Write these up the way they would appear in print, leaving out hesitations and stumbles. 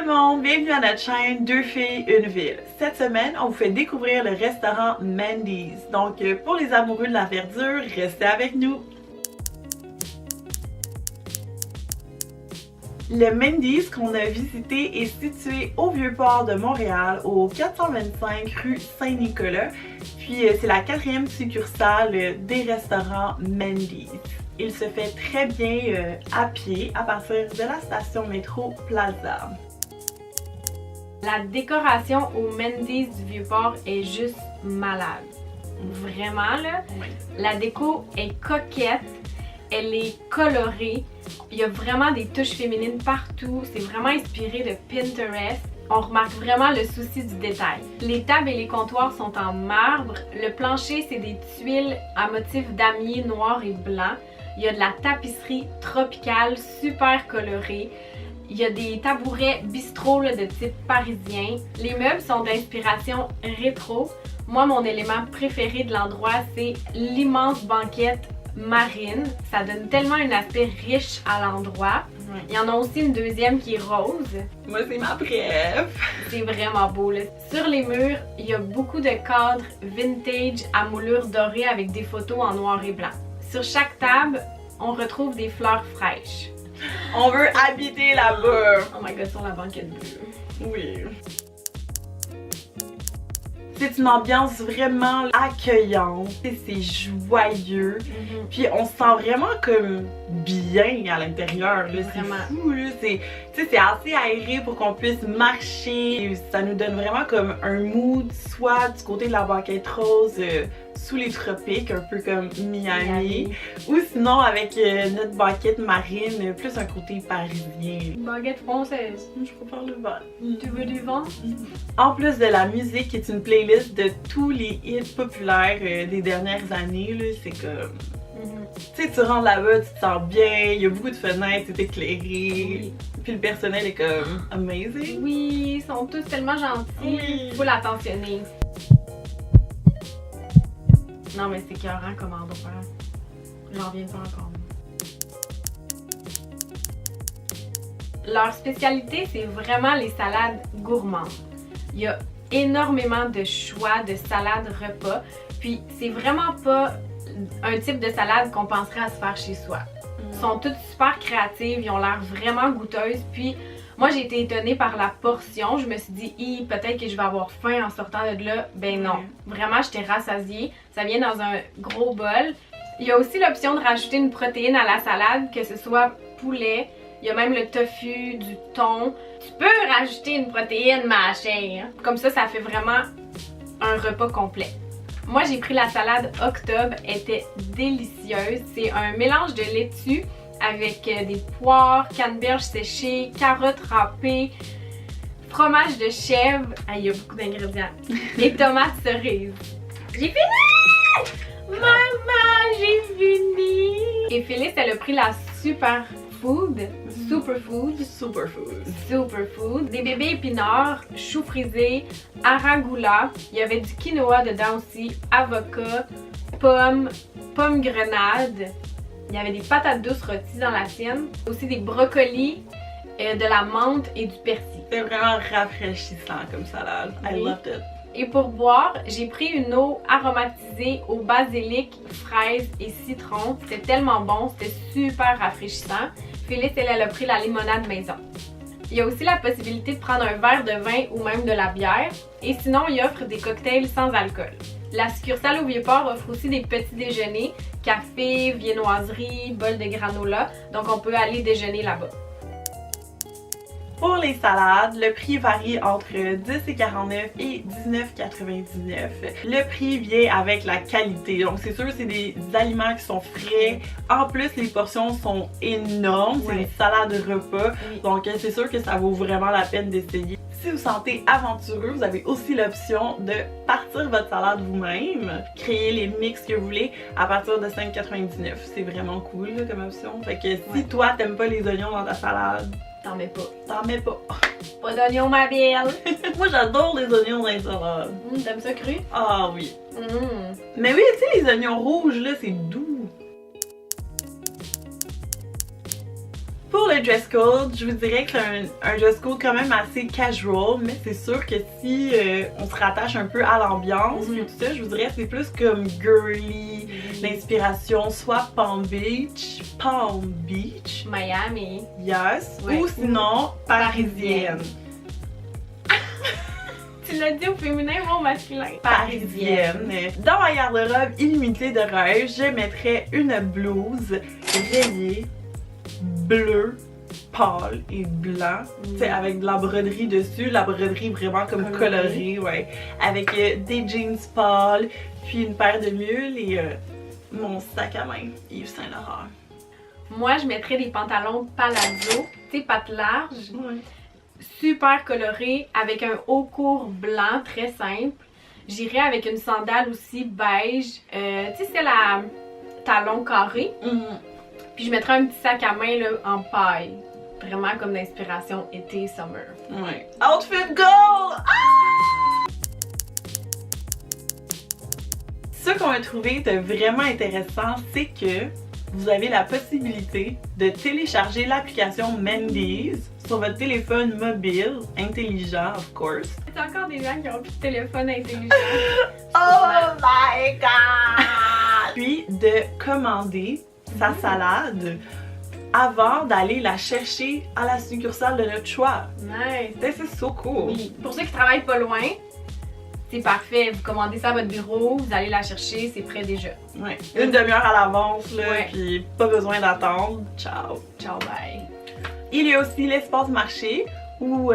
le monde, bienvenue à notre chaîne Deux filles, une ville. Cette semaine, on vous fait découvrir le restaurant Mandy's. Donc pour les amoureux de la verdure, restez avec nous. Le Mandy's qu'on a visité est situé au Vieux-Port de Montréal, au 425 rue Saint-Nicolas. Puis c'est la 4e succursale des restaurants Mandy's. Il se fait très bien à pied à partir de la station métro Plaza. La décoration au Mandy's du Vieux-Port est juste malade. Vraiment là, Oui. la déco est coquette, elle est colorée, il y a vraiment des touches féminines partout, c'est vraiment inspiré de Pinterest. On remarque vraiment le souci du détail. Les tables et les comptoirs sont en marbre, le plancher c'est des tuiles à motif damier noir et blanc. Il y a de la tapisserie tropicale super colorée. Il y a des tabourets bistrot là, de type parisien. Les meubles sont d'inspiration rétro. Moi, mon élément préféré de l'endroit, c'est l'immense banquette marine. Ça donne tellement un aspect riche à l'endroit. Oui. Il y en a aussi une deuxième qui est rose. Moi, c'est ma préf. C'est vraiment beau là. Sur les murs, il y a beaucoup de cadres vintage à moulure dorée avec des photos en noir et blanc. Sur chaque table, on retrouve des fleurs fraîches. On veut habiter là-bas. Oh my god, sur la banquette bleue. Oui. C'est une ambiance vraiment accueillante, c'est joyeux, puis on se sent vraiment comme bien à l'intérieur, là, c'est Vraiment. fou, là, c'est assez aéré pour qu'on puisse marcher, et ça nous donne vraiment comme un mood, soit du côté de la banquette rose, sous les tropiques, un peu comme Miami, ou sinon avec notre banquette marine, plus un côté parisien. Baguette française. Je préfère le vent. Tu veux du vent? En plus de la musique, qui est une playlist de tous les hits populaires des dernières années, là, c'est comme... Tu sais, tu rentres là-bas, tu te sens bien, il y a beaucoup de fenêtres, c'est éclairé, Oui. puis le personnel est comme amazing. Oui, ils sont tous tellement gentils. Oui. Faut l'attentionner. Non, mais c'est écœurant comme endroit. J'en reviens pas encore. Leur spécialité, c'est vraiment les salades gourmandes. Il y a énormément de choix de salades repas, puis c'est vraiment pas un type de salade qu'on penserait à se faire chez soi. Ils sont toutes super créatives, ils ont l'air vraiment goûteuses, puis moi j'ai été étonnée par la portion, je me suis dit peut-être que je vais avoir faim en sortant de là, ben non, vraiment j'étais rassasiée, ça vient dans un gros bol. Il y a aussi l'option de rajouter une protéine à la salade, que ce soit poulet, il y a même le tofu, du thon. Tu peux rajouter une protéine, ma chère. Comme ça fait vraiment un repas complet. Moi, j'ai pris la salade Octobre, elle était délicieuse. C'est un mélange de laitue avec des poires, canneberges séchées, carottes râpées, fromage de chèvre, il y a beaucoup d'ingrédients, et tomates cerises. J'ai fini! Maman, j'ai fini! Et Phyllis, elle a pris la superfood, superfood, des bébés épinards, choux frisés, aragoula, il y avait du quinoa dedans aussi, avocat, pommes grenade, il y avait des patates douces rôties dans la sienne, aussi des brocolis, de la menthe et du persil. C'est vraiment rafraîchissant comme salade. I Oui. loved it. Et pour boire, j'ai pris une eau aromatisée au basilic, fraise et citron. C'était tellement bon, c'était super rafraîchissant. Phyllis, elle a pris la limonade maison. Il y a aussi la possibilité de prendre un verre de vin ou même de la bière. Et sinon, il offre des cocktails sans alcool. La succursale au Vieux-Port offre aussi des petits déjeuners, café, viennoiserie, bol de granola. Donc on peut aller déjeuner là-bas. Pour les salades, le prix varie entre 10,49 et 19,99. Le prix vient avec la qualité, donc c'est sûr c'est des aliments qui sont frais. En plus, les portions sont énormes, c'est une salade repas, donc c'est sûr que ça vaut vraiment la peine d'essayer. Si vous sentez aventureux, vous avez aussi l'option de partir votre salade vous-même, créer les mix que vous voulez à partir de 5,99. C'est vraiment cool là, comme option. Fait que si toi t'aimes pas les oignons dans ta salade, T'en mets pas. t'en mets pas. Pas d'oignon, ma belle! Moi j'adore les oignons dans les salades. T'aimes ça cru? Ah oui. Mais oui, tu sais, les oignons rouges là, c'est doux. Pour le dress code, je vous dirais que c'est un dress code quand même assez casual, mais c'est sûr que si on se rattache un peu à l'ambiance et tout ça, je vous dirais que c'est plus comme girly, l'inspiration soit Palm Beach, Miami. yes, Ouais. ou sinon parisienne. Tu l'as dit au féminin ou au masculin? Parisienne. Dans ma garde-robe illimitée de rêve, je mettrais une blouse rayée, bleu, pâle et blanc, tu sais, avec de la broderie dessus, la broderie vraiment comme colorée, ouais, avec des jeans pâles, puis une paire de mules et mon sac à main, Yves Saint Laurent. Moi, je mettrais des pantalons palazzo, tu sais, pattes larges, Ouais. super colorés, avec un haut court blanc très simple. J'irais avec une sandale aussi beige, tu sais, c'est la talon carré. Puis je mettrais un petit sac à main là, en paille. Vraiment comme d'inspiration été-summer. Ouais. Outfit goal! Ah! Ce qu'on a trouvé de vraiment intéressant, c'est que vous avez la possibilité de télécharger l'application Mendy's sur votre téléphone mobile, intelligent of course. C'est encore des gens qui ont plus de téléphone intelligent. Oh my god! Puis de commander sa salade avant d'aller la chercher à la succursale de notre choix. Nice! C'est so cool! Oui. Pour ceux qui travaillent pas loin, c'est parfait. Vous commandez ça à votre bureau, vous allez la chercher, c'est prêt déjà. Ouais. Une demi-heure à l'avance, là, Ouais. puis pas besoin d'attendre. Ciao! Ciao, bye! Il y a aussi l'espace marché où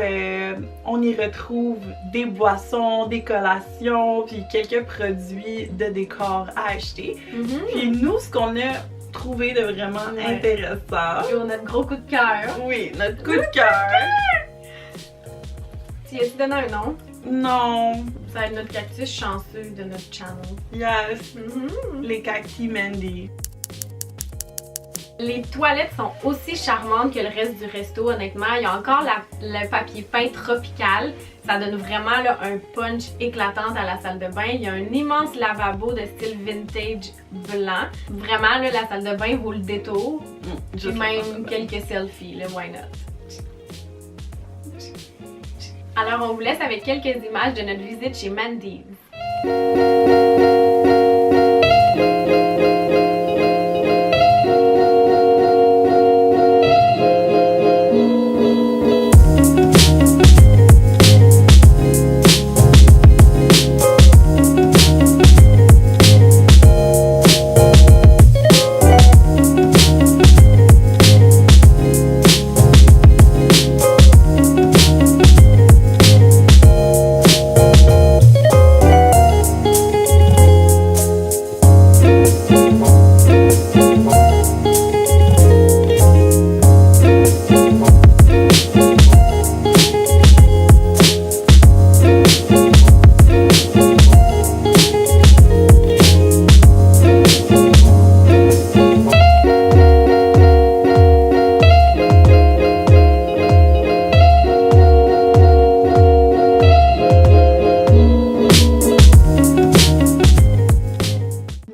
on y retrouve des boissons, des collations, puis quelques produits de décor à acheter. Puis nous, ce qu'on a trouvé de vraiment intéressant, Et on a de gros coups de cœur. oui, notre coup de cœur. Tu y as-tu donné un nom? Non, Ça va être notre cactus chanceux de notre channel. yes, les cacti Mandy. Les toilettes sont aussi charmantes que le reste du resto, honnêtement. Il y a encore le papier peint tropical. Ça donne vraiment là, un punch éclatant à la salle de bain. Il y a un immense lavabo de style vintage blanc. Vraiment, là, la salle de bain vaut le détour. Et Juste même quelques selfies, là, why not? Alors, on vous laisse avec quelques images de notre visite chez Mendy's.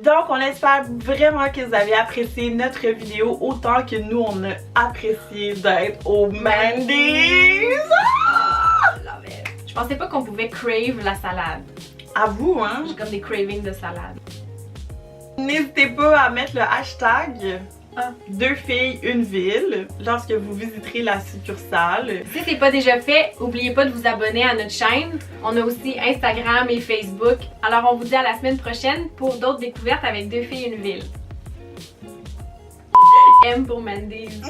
Donc, on espère vraiment que vous avez apprécié notre vidéo autant que nous, on a apprécié d'être au Mendy's. Love it. Je pensais pas qu'on pouvait crave la salade. À vous, hein? J'ai comme des cravings de salade. N'hésitez pas à mettre le hashtag Ah. 2 filles, une ville lorsque vous visiterez la succursale. Si c'est pas déjà fait, n'oubliez pas de vous abonner à notre chaîne. On a aussi Instagram et Facebook. Alors on vous dit à la semaine prochaine pour d'autres découvertes avec 2 filles, une ville. M pour Mendy's.